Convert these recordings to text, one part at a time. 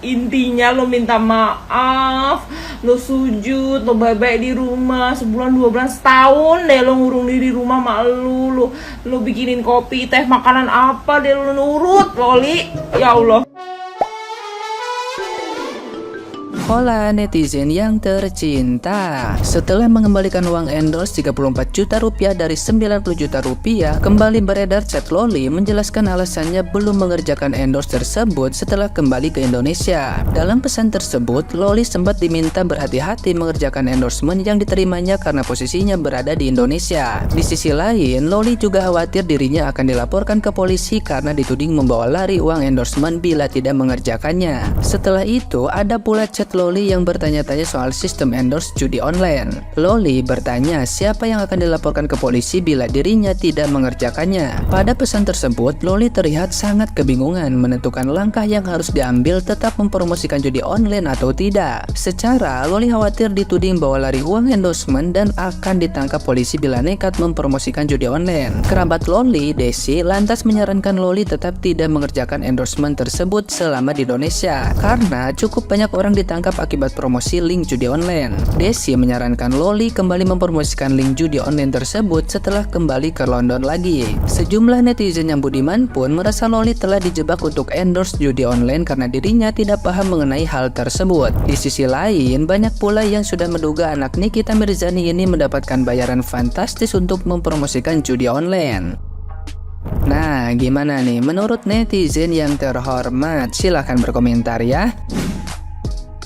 Intinya lo minta maaf, lo sujud, lo baik-baik di rumah sebulan, 2 bulan, setahun deh lo ngurung diri di rumah mak lo bikinin kopi, teh, makanan apa deh lo nurut, Loli. Ya Allah. Hola netizen yang tercinta, setelah mengembalikan uang endorse 34 juta rupiah dari 90 juta rupiah, kembali beredar chat Loli menjelaskan alasannya belum mengerjakan endorse tersebut setelah kembali ke Indonesia. Dalam pesan tersebut, Loli sempat diminta berhati-hati mengerjakan endorsement yang diterimanya karena posisinya berada di Indonesia. Di sisi lain, Loli juga khawatir dirinya akan dilaporkan ke polisi karena dituding membawa lari uang endorsement bila tidak mengerjakannya. Setelah itu, ada pula chat Loli yang bertanya-tanya soal sistem endorse judi online. Loli bertanya siapa yang akan dilaporkan ke polisi bila dirinya tidak mengerjakannya. Pada pesan tersebut, Loli terlihat sangat kebingungan menentukan langkah yang harus diambil, tetap mempromosikan judi online atau tidak. Secara, Loli khawatir dituding bawa lari uang endorsement dan akan ditangkap polisi bila nekat mempromosikan judi online. Kerabat Loli, Desi, lantas menyarankan Loli tetap tidak mengerjakan endorsement tersebut selama di Indonesia karena cukup banyak orang ditangkap akibat promosi link judi online. Desi menyarankan Loli kembali mempromosikan link judi online tersebut setelah kembali ke London lagi. Sejumlah netizen yang budiman pun merasa Loli telah dijebak untuk endorse judi online karena dirinya tidak paham mengenai hal tersebut. Di sisi lain, banyak pula yang sudah menduga anak Nikita Mirzani ini mendapatkan bayaran fantastis untuk mempromosikan judi online. Nah, gimana nih menurut netizen yang terhormat? Silahkan berkomentar ya.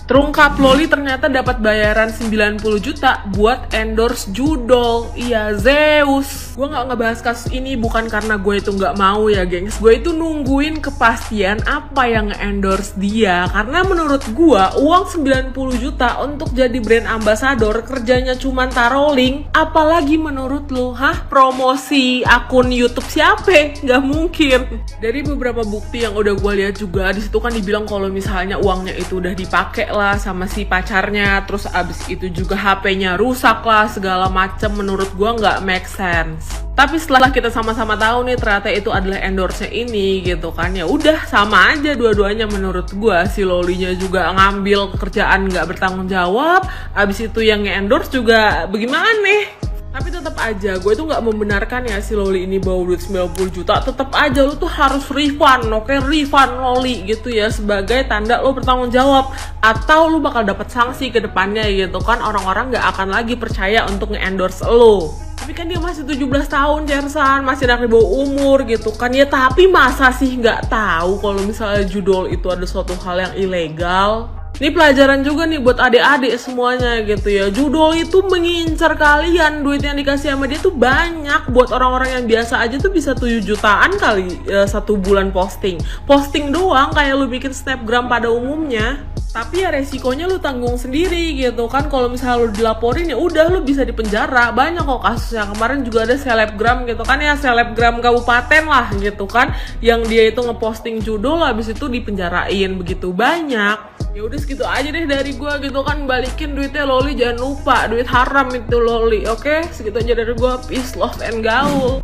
Terungkap Loli ternyata dapat bayaran 90 juta buat endorse judol. Iya, Zeus. Gue gak ngebahas kasus ini bukan karena gue itu gak mau ya gengs. Gue itu nungguin kepastian apa yang nge-endorse dia. Karena menurut gue uang 90 juta untuk jadi brand ambassador kerjanya cuman taruh link. Apalagi menurut lo, promosi akun YouTube siapa? Gak mungkin. Dari beberapa bukti yang udah gue lihat juga, disitu kan dibilang kalau misalnya uangnya itu udah dipakai lah sama si pacarnya, terus abis itu juga HP-nya rusak lah segala macem. Menurut gua nggak make sense. Tapi setelah kita sama-sama tahu nih ternyata itu adalah endorse-nya ini gitu kan, ya udah sama aja dua-duanya menurut gua. Si Lolinya juga ngambil kerjaan nggak bertanggung jawab, abis itu yang nge-endorse juga bagaimana nih. Tapi tetap aja gue itu nggak membenarkan ya si Loli ini bawa duit 90 juta. Tetap aja lu tuh harus refund, oke? Refund Loli gitu ya, sebagai tanda lo bertanggung jawab, atau lu bakal dapat sanksi ke depannya gitu kan. Orang-orang nggak akan lagi percaya untuk nge-endorse lo. Tapi kan dia masih 17 tahun, Cersan, masih anak di bawah umur gitu kan ya. Tapi masa sih nggak tahu kalau misalnya judol itu ada suatu hal yang ilegal? Ini pelajaran juga nih buat adik-adik semuanya gitu ya. Judol itu mengincar kalian, duit yang dikasih sama dia tuh banyak. Buat orang-orang yang biasa aja tuh bisa 7 jutaan kali satu bulan posting. Posting doang kayak lu bikin snapgram pada umumnya. Tapi ya resikonya lu tanggung sendiri gitu kan. Kalau misalnya lu dilaporin ya udah lu bisa dipenjara. Banyak kok kasus yang kemarin juga ada selebgram gitu kan ya, selebgram kabupaten lah gitu kan, yang dia itu ngeposting judul habis itu dipenjarain, begitu banyak. Ya udah segitu aja deh dari gua gitu kan. Balikin duitnya Loli, jangan lupa, duit haram itu Loli. Oke, segitu aja dari gua. Peace, love, and gaul.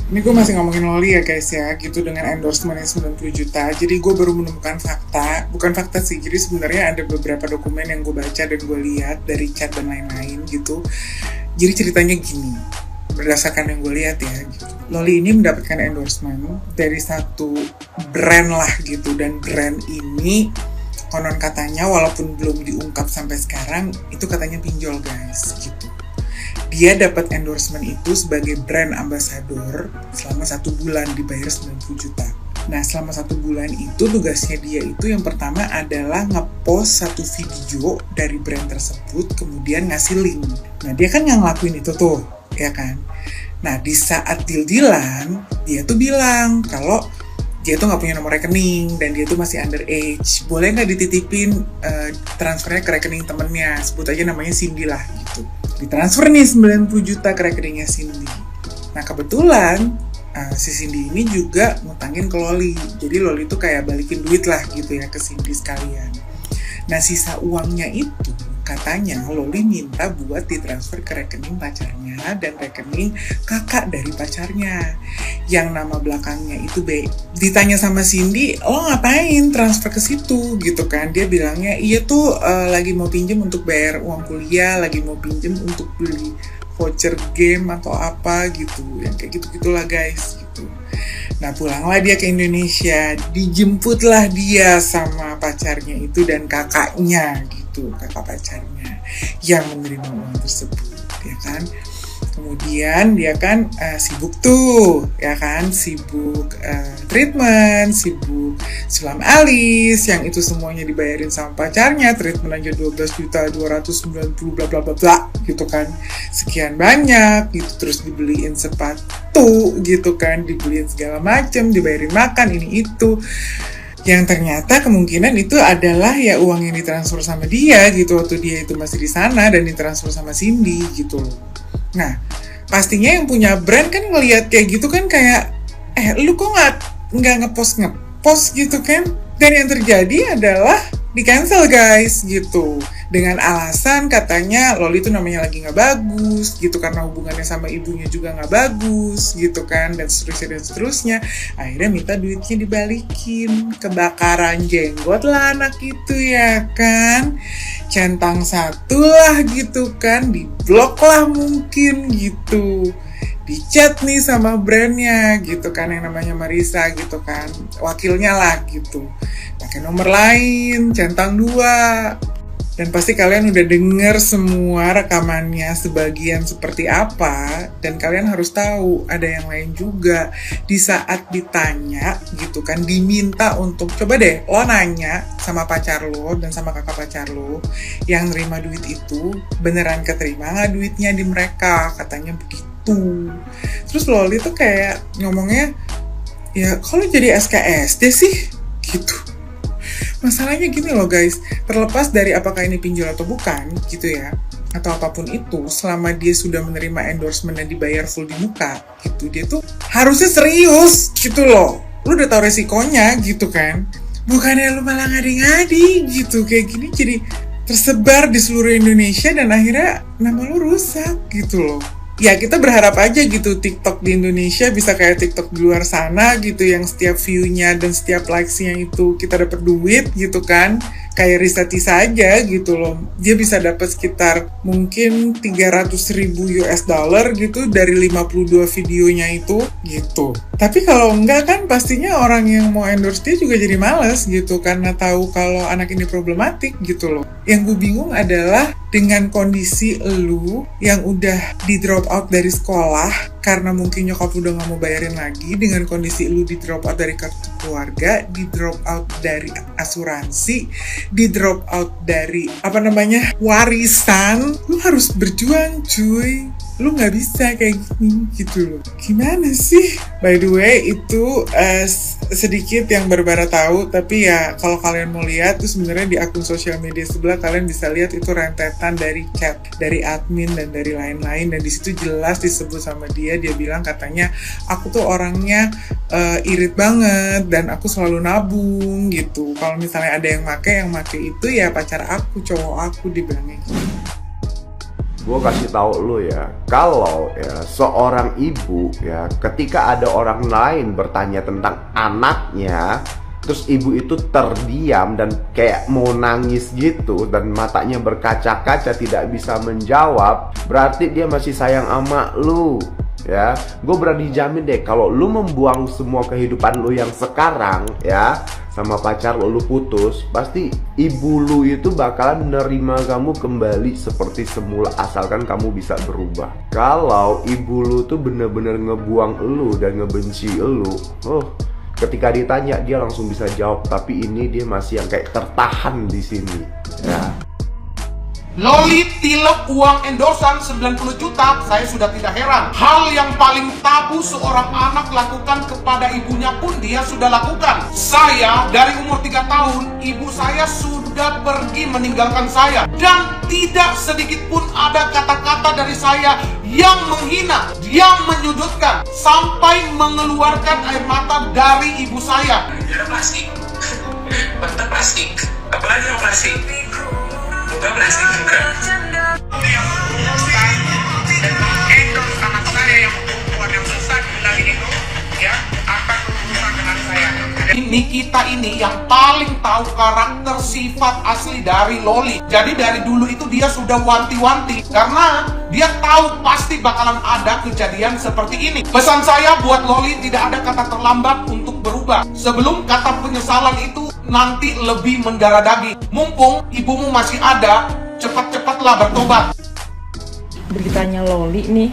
Ini gue masih ngomongin Loli ya guys ya, gitu, dengan endorsementnya 90 juta. Jadi gue baru menemukan fakta, bukan fakta sih, jadi sebenarnya ada beberapa dokumen yang gue baca dan gue lihat dari chat dan lain-lain gitu. Jadi ceritanya gini, berdasarkan yang gue lihat ya gitu. Loli ini mendapatkan endorsement dari satu brand lah gitu, dan brand ini konon katanya walaupun belum diungkap sampai sekarang, itu katanya pinjol guys gitu. Dia dapat endorsement itu sebagai brand ambassador selama 1 bulan, dibayar 90 juta. Nah, selama 1 bulan itu tugasnya dia itu yang pertama adalah ngepost satu video dari brand tersebut, kemudian ngasih link. Nah, dia kan nggak ngelakuin itu tuh, ya kan? Nah, di saat deal-dealan, dia tuh bilang kalau dia tuh nggak punya nomor rekening dan dia tuh masih underage. Boleh nggak dititipin transfernya ke rekening temennya, sebut aja namanya Cindy lah gitu. Ditransfer nih 90 juta ke rekeningnya Cindy. Nah kebetulan si Cindy ini juga ngutangin ke Loli. Jadi Loli tuh kayak balikin duit lah gitu ya ke Cindy sekalian. Nah sisa uangnya itu katanya Loli minta buat ditransfer ke rekening pacarnya. pacarnya dan rekening kakak dari pacarnya yang nama belakangnya itu B. Ditanya sama Cindy, lo ngapain transfer ke situ gitu kan? Dia bilangnya iya tuh lagi mau pinjem untuk bayar uang kuliah, lagi mau pinjem untuk beli voucher game atau apa gitu, yang kayak gitu-gitulah guys gitu. Nah pulanglah dia ke Indonesia, dijemputlah dia sama pacarnya itu dan kakaknya gitu, kakak pacarnya yang menerima uang tersebut ya kan. Kemudian dia kan sibuk tuh, ya kan, sibuk treatment, sibuk sulam alis, yang itu semuanya dibayarin sama pacarnya, treatment aja 12.290 bla bla bla bla gitu kan, sekian banyak gitu, terus dibeliin sepatu gitu kan, dibeliin segala macem, dibayarin makan ini itu. Yang ternyata kemungkinan itu adalah ya uang yang ditransfer sama dia gitu waktu dia itu masih di sana dan ditransfer sama Cindy gitu loh. Nah, pastinya yang punya brand kan ngelihat kayak gitu kan kayak, lu kok nggak ngepost gitu kan? Dan yang terjadi adalah di cancel guys gitu, dengan alasan katanya Loli itu namanya lagi nggak bagus gitu karena hubungannya sama ibunya juga nggak bagus gitu kan, dan seterusnya. Akhirnya minta duitnya dibalikin, kebakaran jenggot lah anak itu ya kan, centang satu lah gitu kan, diblok lah mungkin gitu, dicat nih sama brandnya gitu kan, yang namanya Marisa gitu kan, wakilnya lah gitu, pakai nomor lain, centang 2. Dan pasti kalian udah denger semua rekamannya sebagian seperti apa, dan kalian harus tahu ada yang lain juga. Di saat ditanya gitu kan, diminta untuk coba deh lo nanya sama pacar lo dan sama kakak pacar lo yang nerima duit itu beneran keterima nggak duitnya di mereka, katanya begitu. Terus Loli tuh kayak ngomongnya, ya kalau jadi SKSD sih gitu. Masalahnya gini loh guys, terlepas dari apakah ini pinjol atau bukan gitu ya, atau apapun itu, selama dia sudah menerima endorsement dan dibayar full di muka gitu, dia tuh harusnya serius gitu loh. Lu udah tahu resikonya gitu kan, bukannya lu malah ngadi-ngadi gitu, kayak gini jadi tersebar di seluruh Indonesia dan akhirnya nama lu rusak gitu loh. Ya kita berharap aja gitu TikTok di Indonesia bisa kayak TikTok di luar sana gitu, yang setiap view-nya dan setiap likes-nya itu kita dapat duit gitu kan. Kayak Rizati saja gitu loh, dia bisa dapat sekitar mungkin 300.000 US dollar gitu dari 52 videonya itu gitu. Tapi kalau enggak kan pastinya orang yang mau endorse dia juga jadi males gitu, karena tahu kalau anak ini problematik gitu loh. Yang gue bingung adalah dengan kondisi lu yang udah di drop out dari sekolah karena mungkin nyokap lu udah gak mau bayarin lagi, dengan kondisi lu di drop out dari kartu keluarga, di drop out dari asuransi, di drop out dari warisan, lu harus berjuang cuy. Lu nggak bisa kayak gini gitu loh. Gimana sih? By the way, itu sedikit yang berbara tahu, tapi ya kalau kalian mau lihat tuh sebenarnya di akun sosial media sebelah kalian bisa lihat itu rentetan dari chat dari admin dan dari lain-lain, dan di situ jelas disebut sama dia bilang katanya aku tuh orangnya irit banget dan aku selalu nabung gitu. Kalau misalnya ada yang make itu ya pacar aku, cowok aku, dibilangnya gitu. Gue kasih tahu lu ya, kalau ya seorang ibu ya, ketika ada orang lain bertanya tentang anaknya, terus ibu itu terdiam dan kayak mau nangis gitu, dan matanya berkaca-kaca tidak bisa menjawab, berarti dia masih sayang sama lu. Ya, gue berani jamin deh kalau lu membuang semua kehidupan lu yang sekarang ya sama pacar lu putus, pasti ibu lu itu bakalan menerima kamu kembali seperti semula asalkan kamu bisa berubah. Kalau ibu lu tuh bener-bener ngebuang lu dan ngebenci lu, ketika ditanya dia langsung bisa jawab, tapi ini dia masih yang kayak tertahan di sini ya. Loli tilep uang endorsan 90 juta, saya sudah tidak heran. Hal yang paling tabu seorang anak lakukan kepada ibunya pun dia sudah lakukan. Saya dari umur 3 tahun, ibu saya sudah pergi meninggalkan saya. Dan tidak sedikit pun ada kata-kata dari saya yang menghina, yang menyudutkan, sampai mengeluarkan air mata dari ibu saya. Ada plastik, bentuk plastik, apa aja yang plastik? Bukan plastik juga. Nikita ini yang paling tahu karakter sifat asli dari Loli. Jadi dari dulu itu dia sudah wanti-wanti karena dia tahu pasti bakalan ada kejadian seperti ini. Pesan saya buat Loli, tidak ada kata terlambat untuk berubah. Sebelum kata penyesalan itu nanti lebih mendarah daging. Mumpung ibumu masih ada, cepat-cepatlah bertobat. Beritanya Loli nih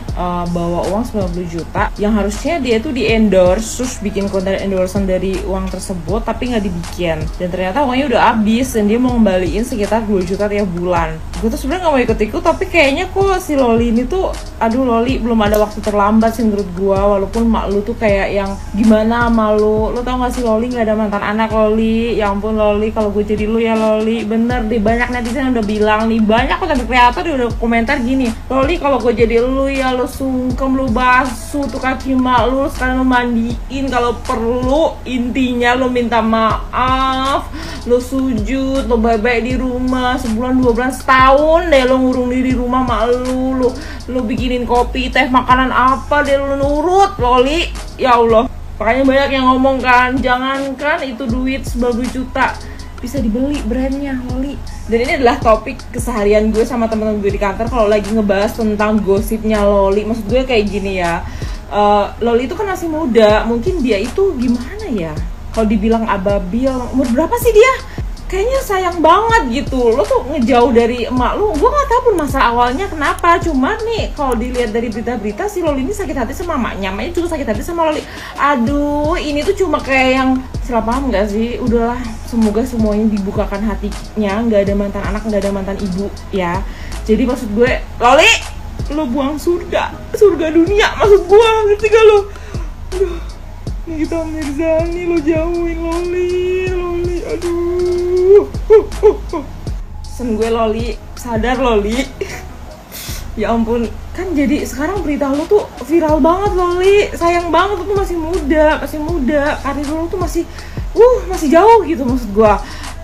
bawa uang 90 juta yang harusnya dia tuh di endorse terus bikin konten endorsean dari uang tersebut tapi nggak dibikin, dan ternyata uangnya udah habis dan dia mau ngembaliin sekitar 2 juta tiap bulan. Gue tuh sebenarnya nggak mau ikut-ikut tapi kayaknya kok si Loli ini tuh aduh Loli belum ada waktu terlambat sih menurut gue, walaupun mak lu tuh kayak yang gimana sama lu tau gak sih Loli nggak ada mantan anak Loli, ya ampun Loli kalau gue jadi lu ya Loli, bener deh banyak netizen udah bilang nih, banyak konten kreator udah komentar gini, Loli kalau gue jadi lu ya lu sungkem, lu basuh tuh kaki mak lu, sekarang lu mandiin kalau perlu, intinya lu minta maaf, lu sujud, lu baik-baik di rumah sebulan 2 bulan setahun deh lu ngurung diri di rumah mak lu bikinin kopi teh makanan apa deh lu nurut Loli, ya Allah. Makanya banyak yang ngomong kan, jangankan itu duit 90 juta bisa dibeli brandnya Loli. Dan ini adalah topik keseharian gue sama teman-teman gue di kantor kalau lagi ngebahas tentang gosipnya Loli. Maksud gue kayak gini ya, Loli itu kan masih muda, mungkin dia itu gimana ya, kalau dibilang ababil, umur berapa sih dia? Kayaknya sayang banget gitu, lo tuh ngejauh dari emak lu. Gue gak tahu pun masa awalnya kenapa, cuman nih kalau dilihat dari berita-berita si Loli ini sakit hati sama emaknya juga sakit hati sama Loli. Aduh, ini tuh cuma kayak yang salah paham gak sih? Udahlah, semoga semuanya dibukakan hatinya, gak ada mantan anak, gak ada mantan ibu ya. Jadi maksud gue, Loli, lo buang surga dunia maksud gue, ngerti gak lo? Aduh, Nikita Mirzani lo jauhin Loli, aduh. Sen gue Loli, sadar Loli. Ya ampun, kan jadi sekarang berita lo tuh viral banget Loli. Sayang banget, lo tuh masih muda, karir lo tuh masih jauh gitu maksud gue.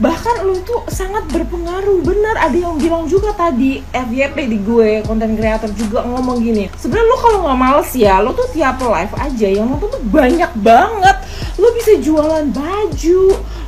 Bahkan lo tuh sangat berpengaruh, bener. Ada yang bilang juga tadi, FYP di gue, konten kreator juga ngomong gini, sebenarnya lo kalau nggak males ya, lo tuh tiap live aja yang nonton tuh banyak banget. Lo bisa jualan baju,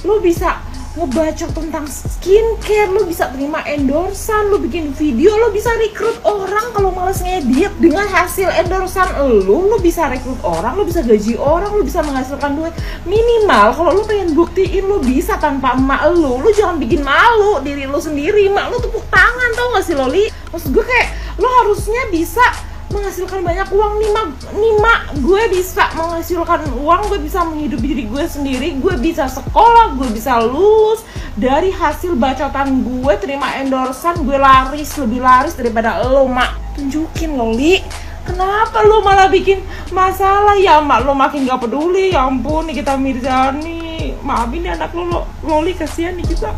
lo bisa ngebacot tentang skincare, lo bisa terima endorsan, lo bikin video, lo bisa rekrut orang kalau males ngedit dengan hasil endorsan lo bisa rekrut orang, lo bisa gaji orang, lo bisa menghasilkan duit. Minimal kalau lo pengen buktiin lo bisa tanpa emak lo jangan bikin malu diri lo sendiri, emak lo tepuk tangan, tau gak sih Loli? Maksud gue kayak lo harusnya bisa menghasilkan banyak uang nih mak, gue bisa menghasilkan uang, gue bisa menghidupi diri gue sendiri, gue bisa sekolah, gue bisa lulus dari hasil bacotan gue, terima endorsan, gue lebih laris daripada lo mak. Tunjukin Loli, kenapa lo malah bikin masalah ya mak, lo makin gak peduli. Ya ampun Nikita Mirzani, maafin anak lo Loli, kasihan nih kita.